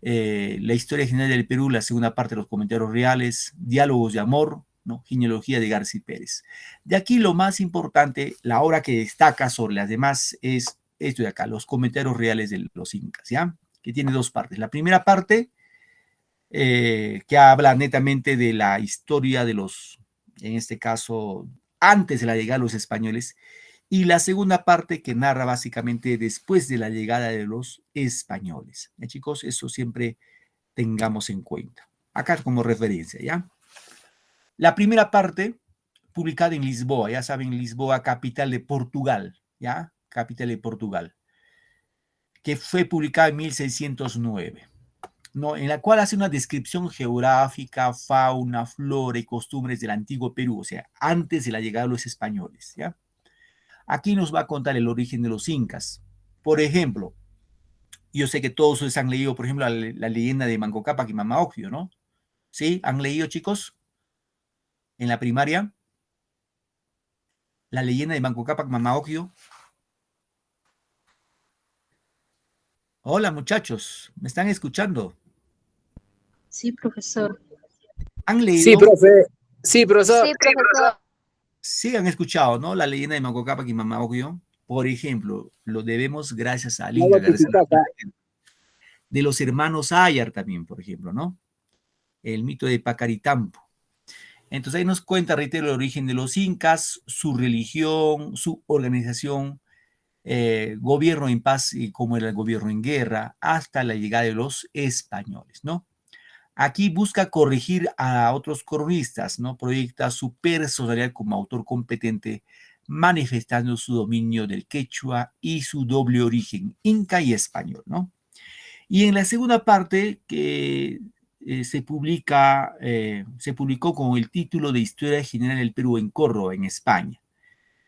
la historia general del Perú, la segunda parte de los comentarios reales, diálogos de amor, ¿no? Genealogía de García Pérez. De aquí lo más importante, la obra que destaca sobre las demás es esto de acá, los comentarios reales de los incas, ¿ya? Que tiene dos partes. La primera parte, que habla netamente de la historia de los, en este caso, antes de la llegada de los españoles, y la segunda parte que narra básicamente después de la llegada de los españoles. ¿Ya, chicos? Eso siempre tengamos en cuenta. Acá como referencia, ¿ya? La primera parte, publicada en Lisboa, ya saben, Lisboa, capital de Portugal, ¿ya? Capital de Portugal, que fue publicada en 1609. ¿No? En la cual hace una descripción geográfica, fauna, flora y costumbres del antiguo Perú, o sea, antes de la llegada de los españoles, ¿ya? Aquí nos va a contar el origen de los incas. Por ejemplo, yo sé que todos ustedes han leído, por ejemplo, la leyenda de Manco Cápac y Mama Ocllo, ¿no? ¿Sí? ¿Han leído, chicos? En la primaria. La leyenda de Manco Cápac Mamaocllo. Hola muchachos, ¿me están escuchando? Sí, profesor. ¿Han leído? Sí, profe. Sí, profesor. Sí, profesor. Sí han escuchado, ¿no? La leyenda de Manco Cápac y Mamaocllo. Por ejemplo, lo debemos gracias a Inca Garcilaso. De los hermanos Ayar también, por ejemplo, ¿no? El mito de Pacaritampo. Entonces ahí nos cuenta, reitero, el origen de los incas, su religión, su organización, gobierno en paz y cómo era el gobierno en guerra, hasta la llegada de los españoles, ¿no? Aquí busca corregir a otros cronistas, ¿no? Proyecta su personalidad como autor competente, manifestando su dominio del quechua y su doble origen, inca y español, ¿no? Y en la segunda parte, que se publicó con el título de Historia General del Perú en Córdoba, en España.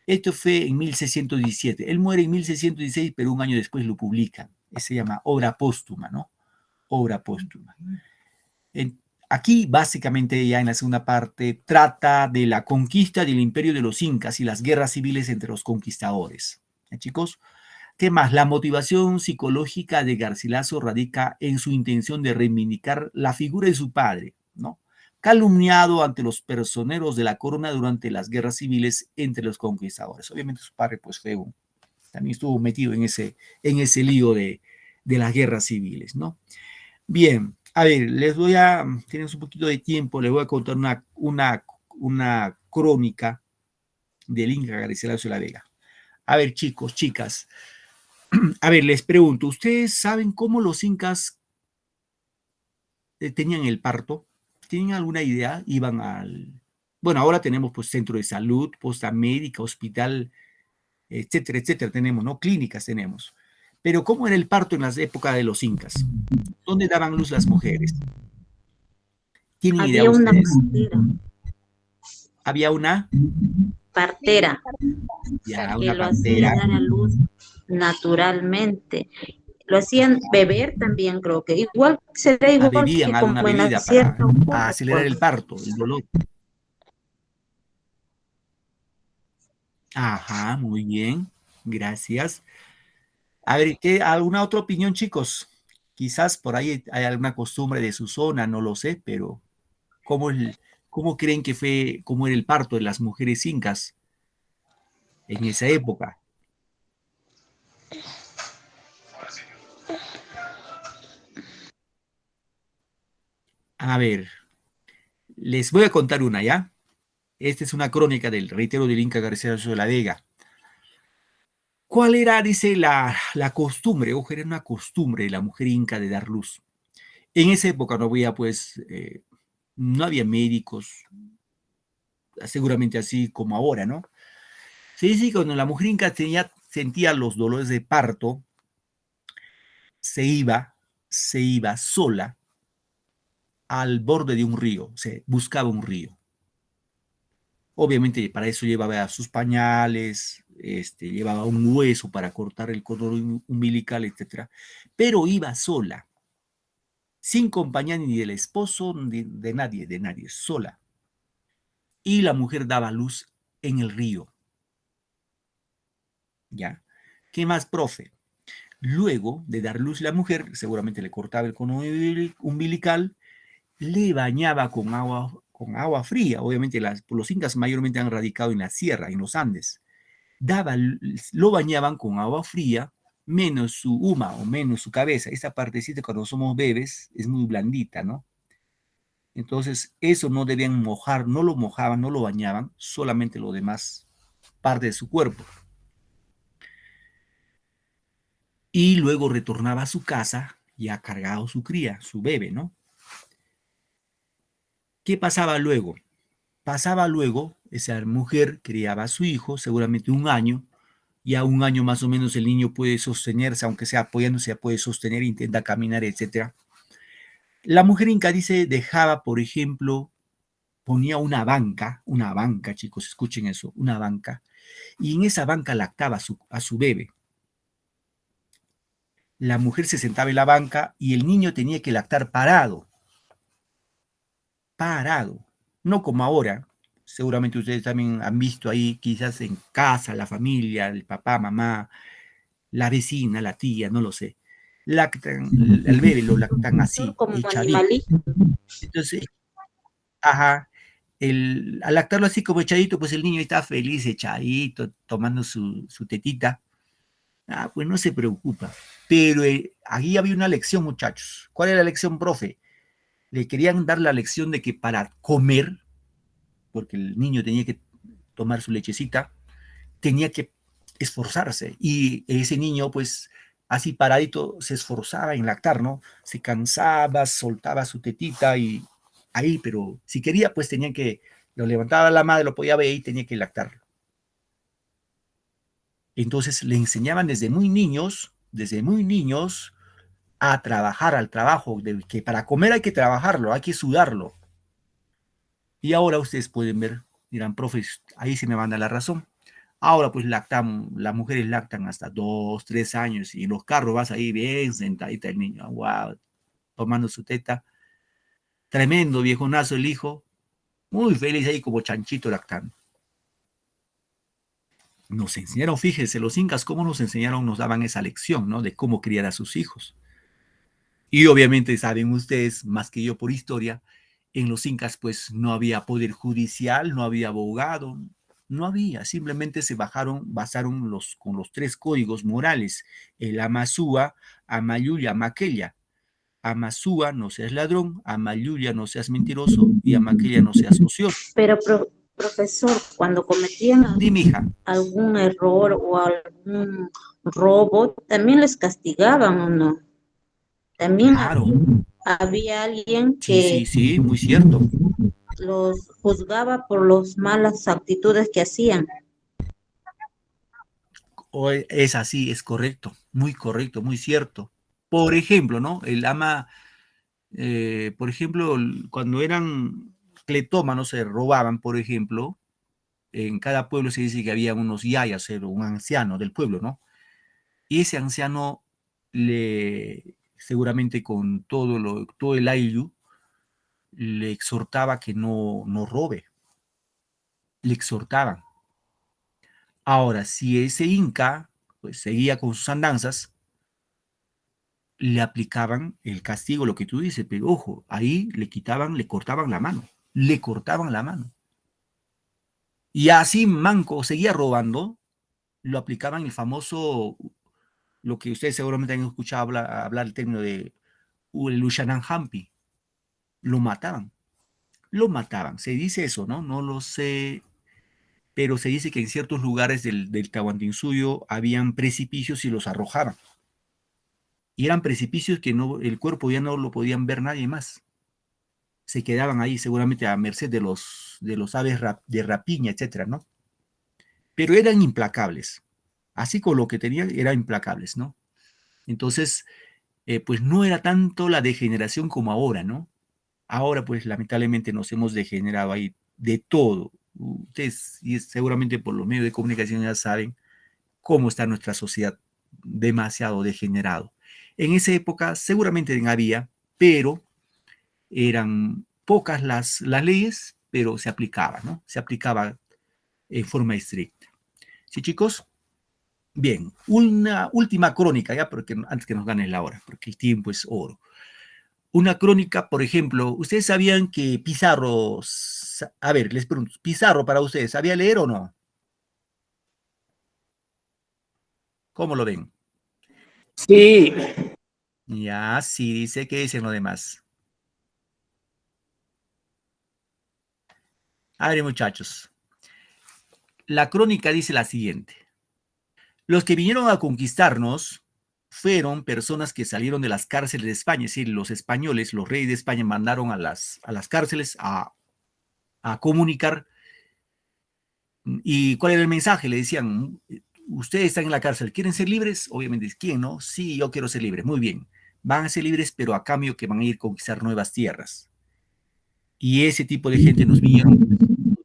Esto fue en 1617. Él muere en 1616, pero un año después lo publican. Se llama obra póstuma, ¿no? Obra póstuma. Aquí, básicamente, ya en la segunda parte, trata de la conquista del imperio de los incas y las guerras civiles entre los conquistadores. Chicos, ¿qué más? La motivación psicológica de Garcilaso radica en su intención de reivindicar la figura de su padre, ¿no? Calumniado ante los personeros de la corona durante las guerras civiles entre los conquistadores. Obviamente su padre pues también estuvo metido en ese lío de las guerras civiles, ¿no? Bien, a ver, tienes un poquito de tiempo, les voy a contar una crónica del Inca Garcilaso de la Vega. A ver, chicos, chicas, a ver, les pregunto, ¿ustedes saben cómo los incas tenían el parto? ¿Tienen alguna idea? Bueno, ahora tenemos pues centro de salud, posta médica, hospital, etcétera, etcétera, tenemos, ¿no? Clínicas tenemos. Pero ¿cómo era el parto en las épocas de los incas? ¿Dónde daban luz las mujeres? ¿Tienen idea Había una ustedes? partera. ¿Había una? Partera. Ya, Que una lo hacía partera. dar a luz naturalmente. Lo hacían beber también, creo que igual será igual Bebían que alguna como en la bebida para sierra. acelerar el parto, el dolor. Ajá, muy bien. Gracias. A ver, ¿alguna otra opinión, chicos? Quizás por ahí hay alguna costumbre de su zona, no lo sé, pero ¿cómo creen que cómo era el parto de las mujeres incas en esa época? A ver, les voy a contar una, ¿ya? Esta es una crónica reitero, del Inca Garcilaso de la Vega. ¿Cuál era, dice, la costumbre? Ojo, era una costumbre de la mujer inca de dar luz. En esa época no había, pues, no había médicos, seguramente así como ahora, ¿no? Se dice que cuando la mujer inca sentía los dolores de parto, se iba sola al borde de un río, se buscaba un río. Obviamente para eso llevaba sus pañales, llevaba un hueso para cortar el cordón umbilical, etc. Pero iba sola, sin compañía ni del esposo, ni de nadie, sola. Y la mujer daba luz en el río. ¿Ya? ¿Qué más, profe? Luego de dar luz la mujer, seguramente le cortaba el cordón umbilical, le bañaba con agua fría. Obviamente los incas mayormente han radicado en la sierra, en los Andes. Lo bañaban con agua fría, menos su o menos su cabeza. Esta partecita cuando somos bebés es muy blandita, ¿no? Entonces eso no debían mojar, no lo mojaban, no lo bañaban, solamente lo demás, parte de su cuerpo. Y luego retornaba a su casa ya cargado su cría, su bebé, ¿no? ¿Qué pasaba luego? Pasaba luego, esa mujer criaba a su hijo, seguramente un año, y a un año más o menos el niño puede sostenerse, aunque sea apoyándose, ya puede sostener, intenta caminar, etc. La mujer inca dice, dejaba, por ejemplo, ponía una banca, chicos, escuchen eso, una banca, y en esa banca lactaba a su bebé. La mujer se sentaba en la banca y el niño tenía que lactar parado, no como ahora, seguramente ustedes también han visto ahí, quizás en casa, la familia, el papá, mamá, la vecina, la tía, no lo sé. Lactan, el bebé lo lactan así, Como echadito. animalito. Entonces, ajá, al lactarlo así como echadito, pues el niño está feliz, echadito, tomando su tetita. Ah, pues no se preocupa. Pero ahí había una lección, muchachos. ¿Cuál era la lección, profe? Le querían dar la lección de que para comer, porque el niño tenía que tomar su lechecita, tenía que esforzarse. Y ese niño, pues, así paradito, se esforzaba en lactar, ¿no? Se cansaba, soltaba su tetita y ahí, pero si quería, pues tenía que, lo levantaba la madre, lo podía ver y tenía que lactarlo. Entonces le enseñaban desde muy niños, a trabajar, al trabajo, de que para comer hay que trabajarlo, hay que sudarlo. Y ahora ustedes pueden ver, dirán, profes, ahí se me manda la razón. Ahora pues lactan, las mujeres lactan hasta 2, 3 años y en los carros vas ahí bien sentadita el niño, wow, tomando su teta. Tremendo viejonazo el hijo, muy feliz ahí como chanchito lactando. Nos enseñaron, fíjense, los incas, cómo nos enseñaron, nos daban esa lección, ¿no? De cómo criar a sus hijos. Y obviamente saben ustedes, más que yo por historia, en los incas pues no había poder judicial, no había abogado, no había, simplemente se basaron con los 3 códigos morales, el Amasúa, Amayuya, Maquella. Amasúa, no seas ladrón, Amayuya, no seas mentiroso, y Amaquella, no seas ocioso. Pero, profesor, cuando cometían Dime, hija. algún error o algún robo, también les castigaban o no. También Claro, había alguien sí, que muy cierto. los juzgaba por las malas actitudes que hacían. Es así, es correcto, muy cierto. Por ejemplo, ¿no? El ama, por ejemplo, cuando eran cleptómanos, se robaban, por ejemplo, en cada pueblo se dice que había unos yayas, un anciano del pueblo, ¿no? Y ese anciano seguramente con todo el ayllu, le exhortaba que no robe, le exhortaban. Ahora, si ese inca pues seguía con sus andanzas, le aplicaban el castigo, lo que tú dices, pero ojo, ahí le cortaban la mano, le cortaban la mano. Y así Manco seguía robando, lo aplicaban el famoso, lo que ustedes seguramente han escuchado hablar el término de el Ushananhampi, lo mataban, se dice eso, ¿no? No lo sé, pero se dice que en ciertos lugares del Tahuantinsuyo habían precipicios y los arrojaban. Y eran precipicios que el cuerpo ya no lo podían ver nadie más. Se quedaban ahí seguramente a merced de los aves de rapiña, etcétera, ¿no? Pero eran implacables. Así con lo que tenían, eran implacables, ¿no? Entonces, pues no era tanto la degeneración como ahora, ¿no? Ahora, pues lamentablemente nos hemos degenerado ahí de todo. Ustedes, y seguramente por los medios de comunicación ya saben cómo está nuestra sociedad demasiado degenerado. En esa época seguramente había, pero eran pocas las leyes, pero se aplicaba, ¿no? Se aplicaba en forma estricta. ¿Sí, chicos? Bien, una última crónica, ya, porque antes que nos ganen la hora, porque el tiempo es oro. Una crónica, por ejemplo, ¿ustedes sabían que Pizarro, a ver, les pregunto, Pizarro para ustedes, ¿sabía leer o no? ¿Cómo lo ven? Sí, Ya, sí, dice que dicen lo demás. A ver, muchachos. La crónica dice la siguiente. Los que vinieron a conquistarnos fueron personas que salieron de las cárceles de España, es decir, los españoles, los reyes de España mandaron a las cárceles a comunicar. ¿Y cuál era el mensaje? Le decían, ustedes están en la cárcel, ¿quieren ser libres? Obviamente, ¿quién no? Sí, yo quiero ser libre. Muy bien, van a ser libres, pero a cambio que van a ir a conquistar nuevas tierras. Y ese tipo de gente nos vinieron a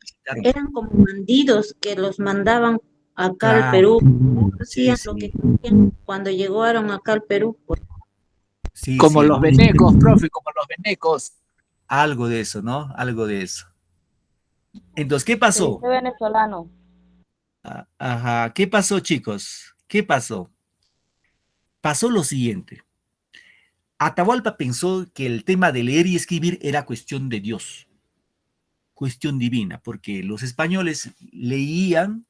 visitar. Eran como bandidos que los mandaban acá al Claro, Perú. Hacían sí, lo que sí, querían cuando llegaron acá al Perú. sí, como sí, los venecos, profe, como los venecos. algo de eso, ¿no? Algo de eso. Entonces, ¿qué pasó? Soy venezolano. Ajá, ¿qué pasó, chicos? ¿Qué pasó? Pasó lo siguiente. Atahualpa pensó que el tema de leer y escribir era cuestión de Dios, cuestión divina, porque los españoles leían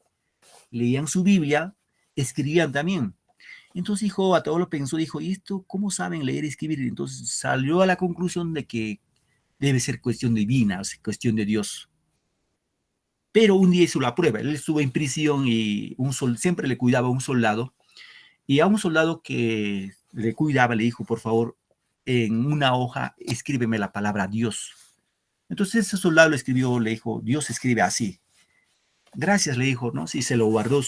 su Biblia, escribían también. Entonces Atahualpa pensó, dijo, ¿y esto cómo saben leer y escribir? Entonces salió a la conclusión de que debe ser cuestión divina, o sea, cuestión de Dios. Pero un día hizo la prueba, él estuvo en prisión y siempre le cuidaba a un soldado, y a un soldado que le cuidaba le dijo, por favor, en una hoja escríbeme la palabra Dios. Entonces ese soldado le escribió, le dijo, Dios se escribe así. Gracias, le dijo, ¿no? Sí, se lo guardó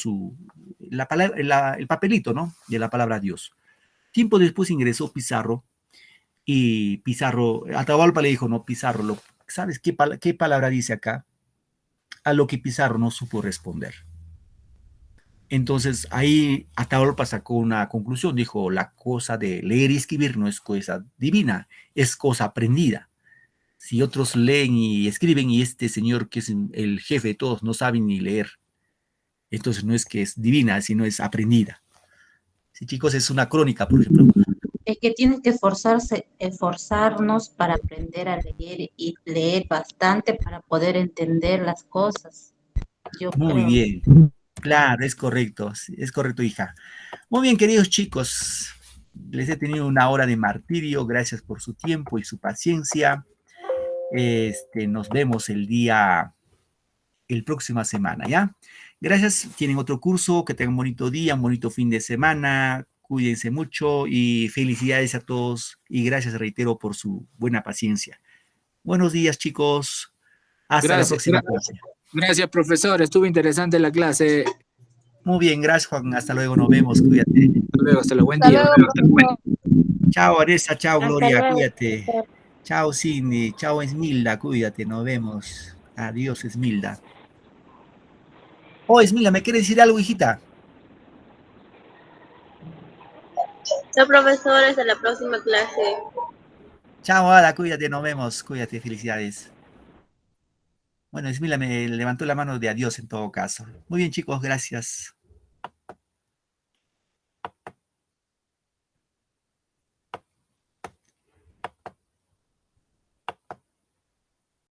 el papelito, ¿no? De la palabra Dios. Tiempo después ingresó Pizarro y Pizarro, Atahualpa le dijo, no, Pizarro, ¿sabes qué palabra dice acá? A lo que Pizarro no supo responder. Entonces ahí Atahualpa sacó una conclusión, dijo, la cosa de leer y escribir no es cosa divina, es cosa aprendida. Si otros leen y escriben y este señor que es el jefe de todos no sabe ni leer, entonces no es que es divina, sino es aprendida. Sí, chicos, es una crónica, por ejemplo. Es que tienen que esforzarnos para aprender a leer y leer bastante para poder entender las cosas. Yo Muy creo. bien. Claro, es correcto, hija. Muy bien, queridos chicos, les he tenido una hora de martirio, gracias por su tiempo y su paciencia. Nos vemos el próxima semana, ¿ya? Gracias, tienen otro curso, que tengan un bonito día, un bonito fin de semana, cuídense mucho y felicidades a todos y gracias, reitero, por su buena paciencia. Buenos días, chicos. Hasta la próxima clase. Gracias, profesor. Estuvo interesante la clase. Muy bien, gracias, Juan. Hasta luego, nos vemos. Cuídate. Hasta luego, hasta luego. Buen Hasta día. luego, profesor. Chao, Aresa. Chao, Hasta Gloria. luego, Cuídate. profesor. Chao, Cindy. Chao, Esmilda. Cuídate. Nos vemos. Adiós, Esmilda. Oh, Esmilda, ¿me quieres decir algo, hijita? Chao, profesor, hasta la próxima clase. Chao, Ada. Cuídate. Nos vemos. Cuídate. Felicidades. Bueno, Esmilda me levantó la mano de adiós en todo caso. Muy bien, chicos. Gracias.